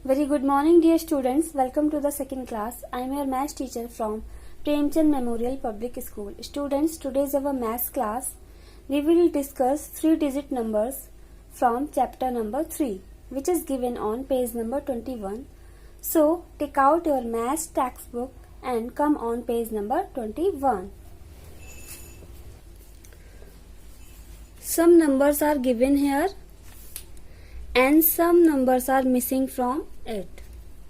Very good morning, dear students. Welcome to the second class. I am your maths teacher from Premchand Memorial Public School. Students, today is our maths class. We will discuss 3-digit numbers from chapter number 3, which is given on page number 21. So, take out your maths textbook and come on page number 21. Some numbers are given here and some numbers are missing from it.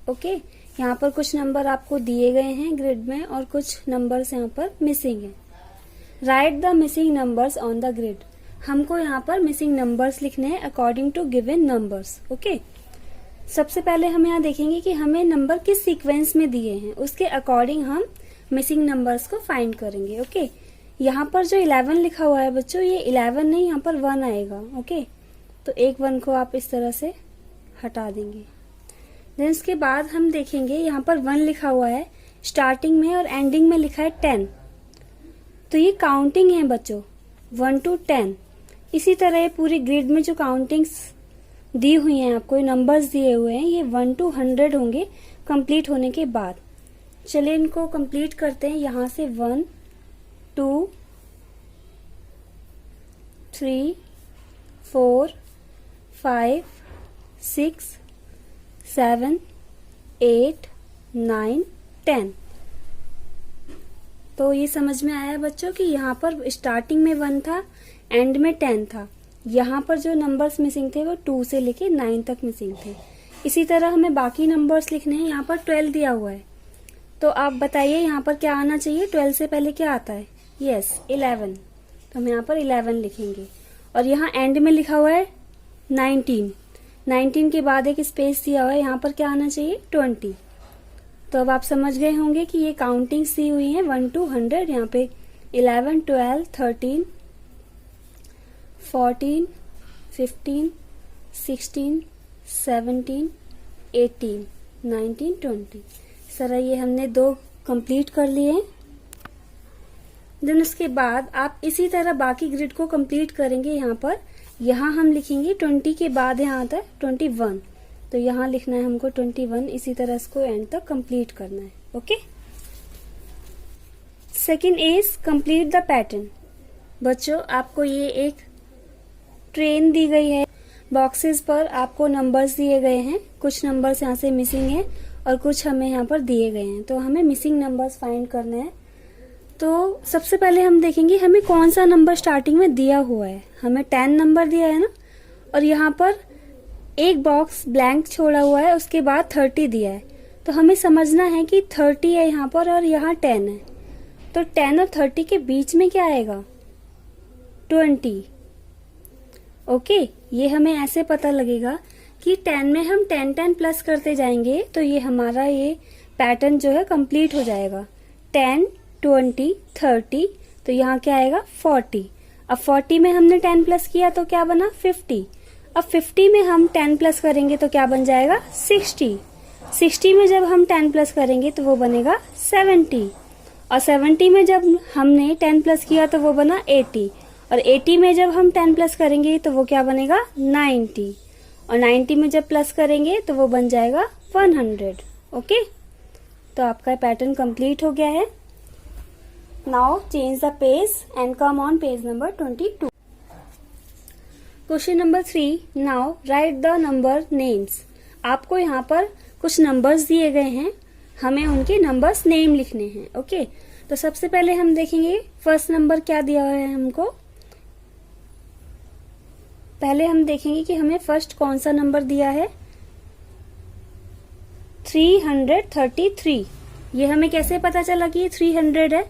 Okay, यहाँ पर कुछ number आपको दिए गए हैं grid में और कुछ नंबर्स यहाँ पर मिसिंग हैं. Write the missing numbers on the grid. हमको यहाँ पर मिसिंग नंबर्स लिखने हैं according to given numbers. Okay, सबसे पहले हम यहाँ देखेंगे कि हमें नंबर किस सीक्वेंस में दिए हैं, उसके अकॉर्डिंग हम मिसिंग नंबर्स को फाइंड करेंगे. ओके, यहाँ पर जो 11 लिखा हुआ है बच्चों, ये 11 नहीं, यहाँ पर 1 आएगा. ओके, तो एक 1 को आप इस तरह से हटा देंगे. देन उसके बाद हम देखेंगे यहाँ पर 1 लिखा हुआ है स्टार्टिंग में और एंडिंग में लिखा है 10. तो ये काउंटिंग है बच्चों 1 to 10. इसी तरह पूरी ग्रिड में जो काउंटिंग्स दी हुई हैं, आपको नंबर्स दिए हुए हैं, ये 1 to 100 होंगे कंप्लीट होने के बाद. चलिए इनको कंप्लीट करते हैं. यहाँ से 1 2 3 4 5 6 7 8 9 10. तो ये समझ में आया बच्चों कि यहाँ पर स्टार्टिंग में 1 था, एंड में 10 था. यहाँ पर जो नंबर्स मिसिंग थे वो 2 से लेके 9 तक मिसिंग थे. इसी तरह हमें बाकी नंबर्स लिखने हैं. यहाँ पर 12 दिया हुआ है, तो आप बताइए यहाँ पर क्या आना चाहिए. 12 से पहले क्या आता है? यस, 11. तो हम यहाँ पर 11 लिखेंगे. और यहाँ एंड में लिखा हुआ है 19. 19 के बाद एक स्पेस दिया हुआ है, यहाँ पर क्या आना चाहिए? 20. तो अब आप समझ गए होंगे कि ये काउंटिंग्स दी हुई हैं 1 to 100. यहाँ पे 11 12 13 14 15 16 17 18 19 20. सर ये हमने 2 कंप्लीट कर लिए. देन उसके बाद आप इसी तरह बाकी ग्रिड को कंप्लीट करेंगे. यहाँ हम लिखेंगे 20 के बाद यहाँ आता है 21. तो यहाँ लिखना है हमको 21. इसी तरह इसको एंड तक कंप्लीट करना है. Okay, second is complete the pattern. बच्चों, आपको ये एक ट्रेन दी गई है. बॉक्सेस पर आपको नंबर्स दिए गए हैं. कुछ नंबर्स यहाँ से मिसिंग हैं और कुछ हमें यहाँ पर दिए गए हैं. तो हमें मिसिंग नंबर्स फाइंड करने हैं. तो सबसे पहले हम देखेंगे हमें कौन सा नंबर स्टार्टिंग में दिया हुआ है. हमें 10 नंबर दिया है ना, और यहाँ पर एक बॉक्स ब्लैंक छोड़ा हुआ है, उसके बाद 30 दिया है. तो हमें समझना है कि 30 है यहाँ पर और यहाँ 10 है. तो 10 और 30 के बीच में क्या आएगा? 20. ओके, ये हमें ऐसे पता लगेगा कि 10 में हम 10 प्लस करते जाएंगे तो ये हमारा ये पैटर्न जो है कंप्लीट हो जाएगा. 10 20 30. तो यहाँ क्या आएगा? 40. अब 40 में हमने 10 प्लस किया तो क्या बना? 50. अब 50 में हम 10 प्लस करेंगे तो क्या बन जाएगा? 60. 60 में जब हम 10 प्लस करेंगे तो वो बनेगा 70. और 70 में जब हमने 10 प्लस किया तो वो बना 80. और 80 में जब हम 10 प्लस करेंगे तो वो क्या बनेगा? 90. और 90 में जब प्लस करेंगे तो वो बन जाएगा 100. ओके, तो आपका पैटर्न कंप्लीट हो गया है. Now change the page and come on page number 22. Question number 3. Now write the number names. आपको यहाँ पर कुछ नंबर्स दिए गए हैं, हमें उनके नंबर्स नेम लिखने हैं. ओके, तो सबसे पहले हम देखेंगे फर्स्ट नंबर क्या दिया हुआ है हमको. पहले हम देखेंगे कि हमें फर्स्ट कौन सा नंबर दिया है. 333. ये हमें कैसे पता चला कि ये 300 है?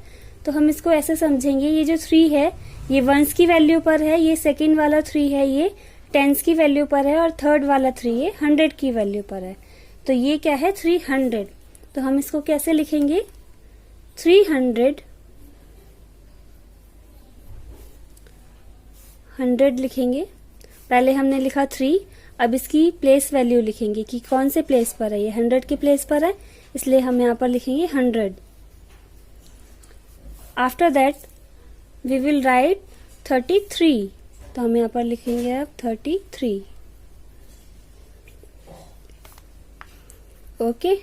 तो हम इसको ऐसे समझेंगे, ये जो 3 है ये वंस की वैल्यू पर है, ये सेकंड वाला 3 है ये टेंस की वैल्यू पर है, और थर्ड वाला 3 ये 100 की वैल्यू पर है. तो ये क्या है? 300. तो हम इसको कैसे लिखेंगे? 300 100 लिखेंगे. पहले हमने लिखा 3, अब इसकी प्लेस वैल्यू लिखेंगे कि कौन से प्लेस पर है. ये 100 की प्लेस पर है, इसलिए हम यहाँ पर लिखेंगे 100. After that we will write 33. तो हम यहाँ पर लिखेंगे अब 33. ओके,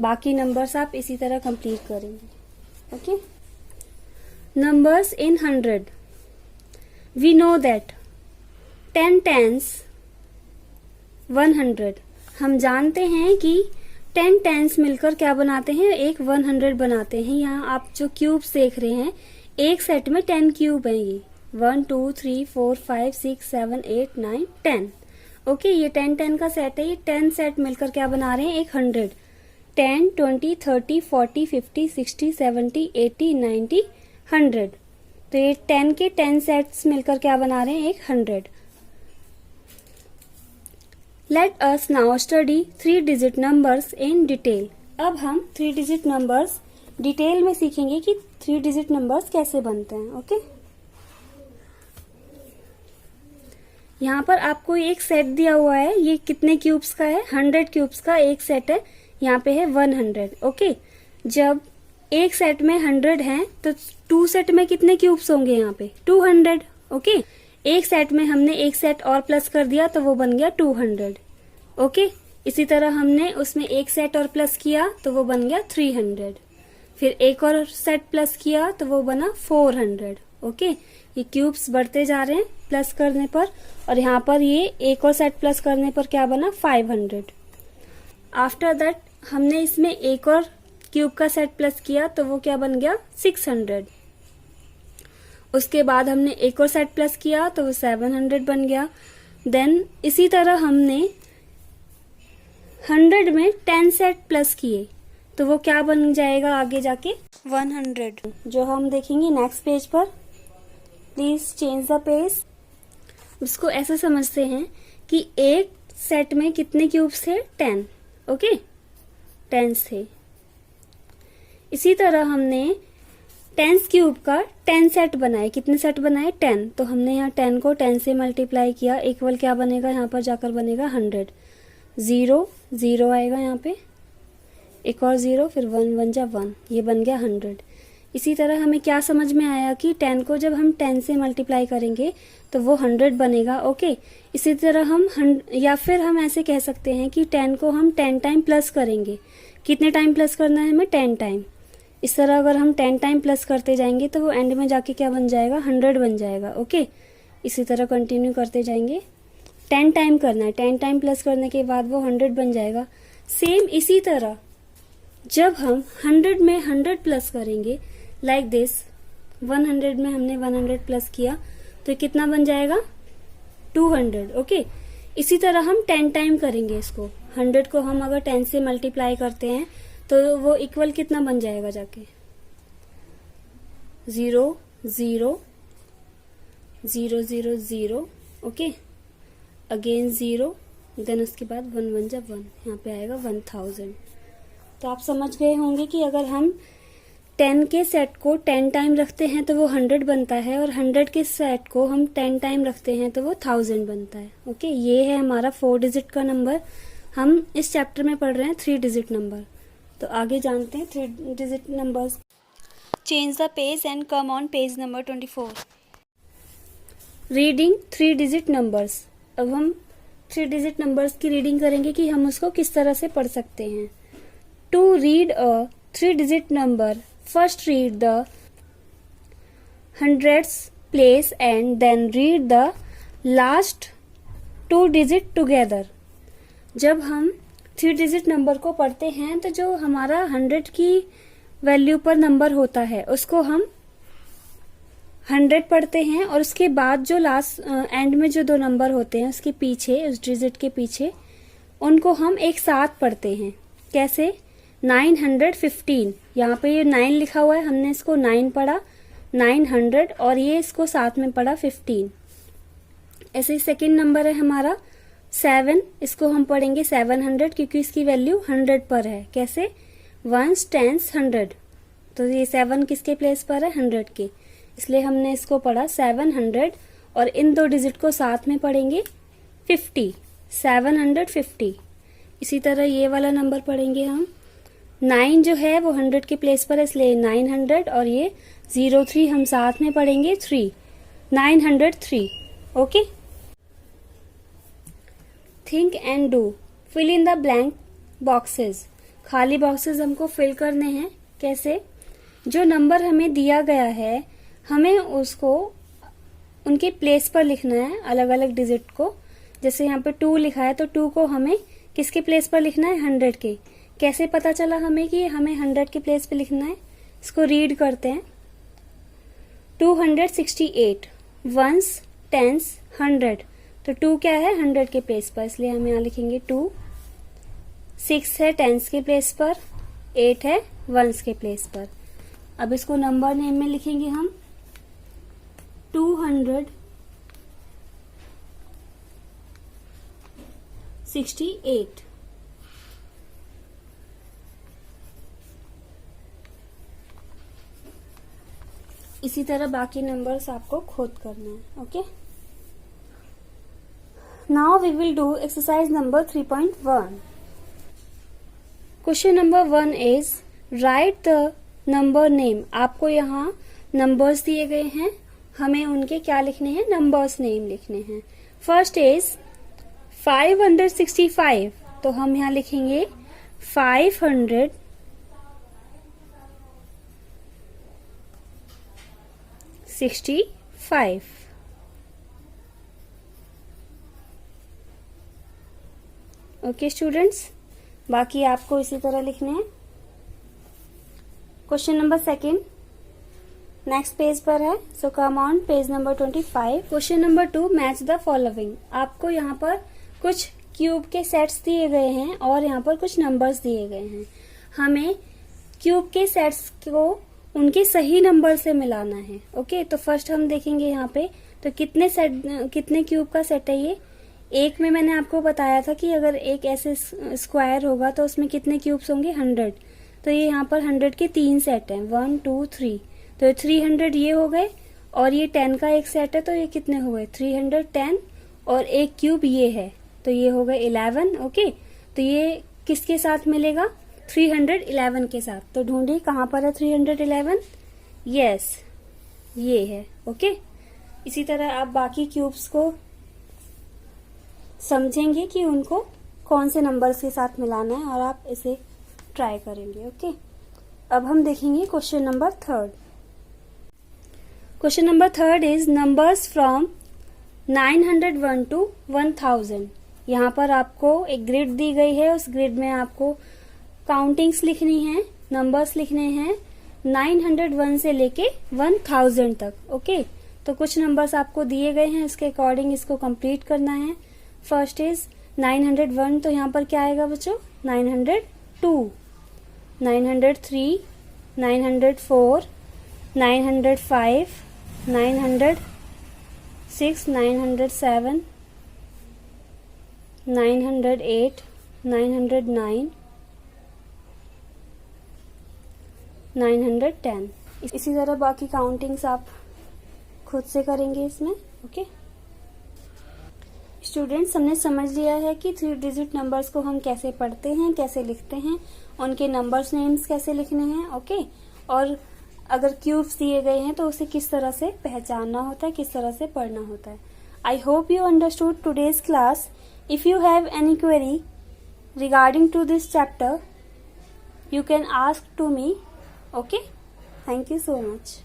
बाकी नंबर्स आप इसी तरह कंप्लीट करेंगे। Okay, numbers in 100, we know that 10 tens 100। हम जानते हैं कि 10 tens मिलकर क्या बनाते हैं, एक 100 बनाते हैं। यहाँ आप जो क्यूब्स देख रहे हैं, एक सेट में 10 क्यूब हैं। ये 1 2 3 4 5 6 7 8 9 10। ओके, ये 10 का सेट है। ये 10 सेट मिलकर क्या बना रहे हैं, एक 100। 10 20 30 40 50 60 70 80 90 100। तो ये 10 के 10 सेट्स मिलकर क्या बना रहे हैं, एक 100। Let us now study 3-digit numbers in detail। अब हम 3-digit numbers डिटेल में सीखेंगे कि 3-digit numbers कैसे बनते हैं। ओके, यहाँ पर आपको एक सेट दिया हुआ है। ये कितने क्यूब्स का है, 100 क्यूब्स का एक सेट है। यहाँ पे है 100। ओके, जब एक सेट में 100 हैं तो 2 सेट में कितने क्यूब्स होंगे, यहाँ पे 200। ओके, एक सेट में हमने एक सेट और प्लस कर दिया तो वो बन गया 200। ओके, इसी तरह हमने उसमें एक सेट और प्लस किया तो वो बन गया 300। फिर एक और सेट प्लस किया तो वो बना 400। ओके, ये क्यूब्स बढ़ते जा रहे हैं प्लस करने पर, और यहाँ पर ये एक और सेट प्लस करने पर क्या बना, 500। आफ्टर दैट हमने इसमें एक और क्यूब का सेट प्लस किया तो वो क्या बन गया, 600। उसके बाद हमने एक और सेट प्लस किया तो वो 700 बन गया। देन इसी तरह हमने 100 में 10 सेट प्लस किए तो वो क्या बन जाएगा आगे जाके, 100, जो हम देखेंगे नेक्स्ट पेज पर। Please change the page. उसको ऐसे समझते हैं कि एक सेट में कितने क्यूब्स थे, 10। ओके, 10 थे। इसी तरह हमने 10 क्यूब का 10 सेट बनाए। कितने सेट बनाए, 10। तो हमने यहाँ 10 को 10 से मल्टीप्लाई किया, इक्वल क्या बनेगा, यहाँ पर जाकर बनेगा 100। 0 0 आएगा यहाँ पे, एक और 0, फिर 1 1 जा 1, ये बन गया 100। इसी तरह हमें क्या समझ में आया कि 10 को जब हम 10 से मल्टीप्लाई करेंगे तो वो 100 बनेगा। ओके, इसी तरह या फिर हम ऐसे कह सकते हैं कि 10 को हम 10 टाइम प्लस करेंगे। कितने टाइम प्लस करना है हमें, 10 टाइम। इस तरह अगर हम 10 टाइम प्लस करते जाएंगे तो वो एंड में जाके क्या बन जाएगा, 100 बन जाएगा। ओके, इसी तरह कंटिन्यू करते जाएंगे। 10 टाइम करना है, 10 टाइम प्लस करने के बाद वो 100 बन जाएगा। सेम इसी तरह जब हम 100 में 100 प्लस करेंगे, लाइक दिस, 100 में हमने 100 प्लस किया तो कितना बन जाएगा, 200। ओके, इसी तरह हम 10 टाइम करेंगे इसको। 100 को हम अगर 10 से मल्टीप्लाई करते हैं तो वो इक्वल कितना बन जाएगा जाके, 0 0 0 0 0। ओके, अगेन 0, देन उसके बाद 1 1 जा 1, यहाँ पे आएगा 1000। तो आप समझ गए होंगे कि अगर हम 10 के सेट को 10 टाइम रखते हैं तो वो 100 बनता है, और 100 के सेट को हम 10 टाइम रखते हैं तो वो 1000 बनता है। ओके, ये है हमारा 4 डिजिट का नंबर। हम इस चैप्टर में पढ़ रहे हैं 3 डिजिट नंबर। तो आगे जानते हैं 3 digit numbers. Change the page and come on page number 24। Reading 3 digit numbers. अब हम 3 डिजिट नंबर्स की रीडिंग करेंगे कि हम उसको किस तरह से पढ़ सकते हैं। To read a 3 digit number, first read the hundreds place and then read the last 2 digit together। जब हम 3 डिजिट नंबर को पढ़ते हैं तो जो हमारा 100 की वैल्यू पर नंबर होता है उसको हम 100 पढ़ते हैं, और उसके बाद जो लास्ट एंड में जो 2 नंबर होते हैं उसके पीछे, उस डिजिट के पीछे, उनको हम एक साथ पढ़ते हैं। कैसे, 915, यहाँ पे ये 9 लिखा हुआ है, हमने इसको 9 पढ़ा, 900, और ये इसको साथ में पढ़ा 15। ऐसे ही सेकेंड नंबर है हमारा 7, इसको हम पढ़ेंगे 700 क्योंकि इसकी वैल्यू 100 पर है। कैसे, 1 10 100, तो ये 7 किसके प्लेस पर है, 100 के, इसलिए हमने इसको पढ़ा 700, और इन 2 डिजिट को साथ में पढ़ेंगे 50, 750। इसी तरह ये वाला नंबर पढ़ेंगे हम, 9 जो है वो 100 के प्लेस पर है इसलिए 900, और ये 03 हम साथ में पढ़ेंगे 3, 903। Okay, think and do fill in the blank boxes, खाली बॉक्सेस हमको फिल करने हैं। कैसे? जो नंबर हमें दिया गया है हमें उसको उनके प्लेस पर लिखना है, अलग अलग डिजिट को। जैसे यहाँ पे 2 लिखा है तो 2 को हमें किसके प्लेस पर लिखना है? 100 के। कैसे पता चला हमें कि हमें 100 के प्लेस पे लिखना है? इसको रीड करते हैं। 268 वंस टेंस 100, तो 2 क्या है? 100 के प्लेस पर, इसलिए हम यहाँ लिखेंगे 2। 6 है टेंस के प्लेस पर, 8 है वंस के प्लेस पर। अब इसको नंबर नेम में लिखेंगे हम 268। इसी तरह बाकी नंबर्स आपको खुद करना है। Okay, now we will do exercise number 3.1। Question number 1 is write the number name. आपको यहाँ नंबर्स दिए गए हैं, हमें उनके क्या लिखने हैं? नंबर्स नेम लिखने हैं। फर्स्ट इज 565, तो हम यहाँ लिखेंगे 565। ओके स्टूडेंट्स, बाकी आपको इसी तरह लिखने हैं। क्वेश्चन नंबर 2 नेक्स्ट पेज पर है, so come on page number 25। Question number 2, match the following. आपको यहाँ पर कुछ क्यूब के सेट्स दिए गए हैं और यहाँ पर कुछ नंबर्स दिए गए हैं। हमें क्यूब के सेट्स को उनके सही नंबर से मिलाना है। ओके, तो फर्स्ट हम देखेंगे यहाँ पे, तो कितने क्यूब का सेट है ये? एक में मैंने आपको बताया था कि अगर एक ऐसे स्क्वायर होगा तो उसमें कितने क्यूब्स होंगे? 100। तो ये यहाँ पर 100 के 3 सेट हैं, 1 2 3, तो 300 ये हो गए। और ये 10 का एक सेट है, तो ये कितने हो गए? 310, और एक क्यूब ये है, तो ये हो गए 11। ओके, तो ये किसके साथ मिलेगा? 311 के साथ। तो ढूंढिए कहाँ पर है 311? यस, ये है। ओके, इसी तरह आप बाकी क्यूब्स को समझेंगे कि उनको कौन से नंबर्स के साथ मिलाना है और आप इसे ट्राई करेंगे। ओके, अब हम देखेंगे question number 3। Question number 3 is numbers from 901 to 1000। यहाँ पर आपको एक ग्रिड दी गई है, उस ग्रिड में आपको काउंटिंग्स लिखनी है, नंबर्स लिखने हैं 901 से लेके 1000 तक। ओके, तो कुछ नंबर्स आपको दिए गए हैं, उसके अकॉर्डिंग इसको कंप्लीट करना है। फर्स्ट इज 901, तो यहाँ पर क्या आएगा बच्चों? 902, 903, 904, 905, 906, 907, 908, 909, 910। इसी तरह बाकी काउंटिंग्स आप खुद से करेंगे इसमें। ओके स्टूडेंट्स, हमने समझ लिया है कि 3 डिजिट नंबर्स को हम कैसे पढ़ते हैं, कैसे लिखते हैं, उनके नंबर्स नेम्स कैसे लिखने हैं। ओके, और अगर क्यूब्स दिए गए हैं तो उसे किस तरह से पहचानना होता है, किस तरह से पढ़ना होता है। I hope you understood today's class. If you have any query regarding to this chapter, you can ask to me. Okay, thank you so much.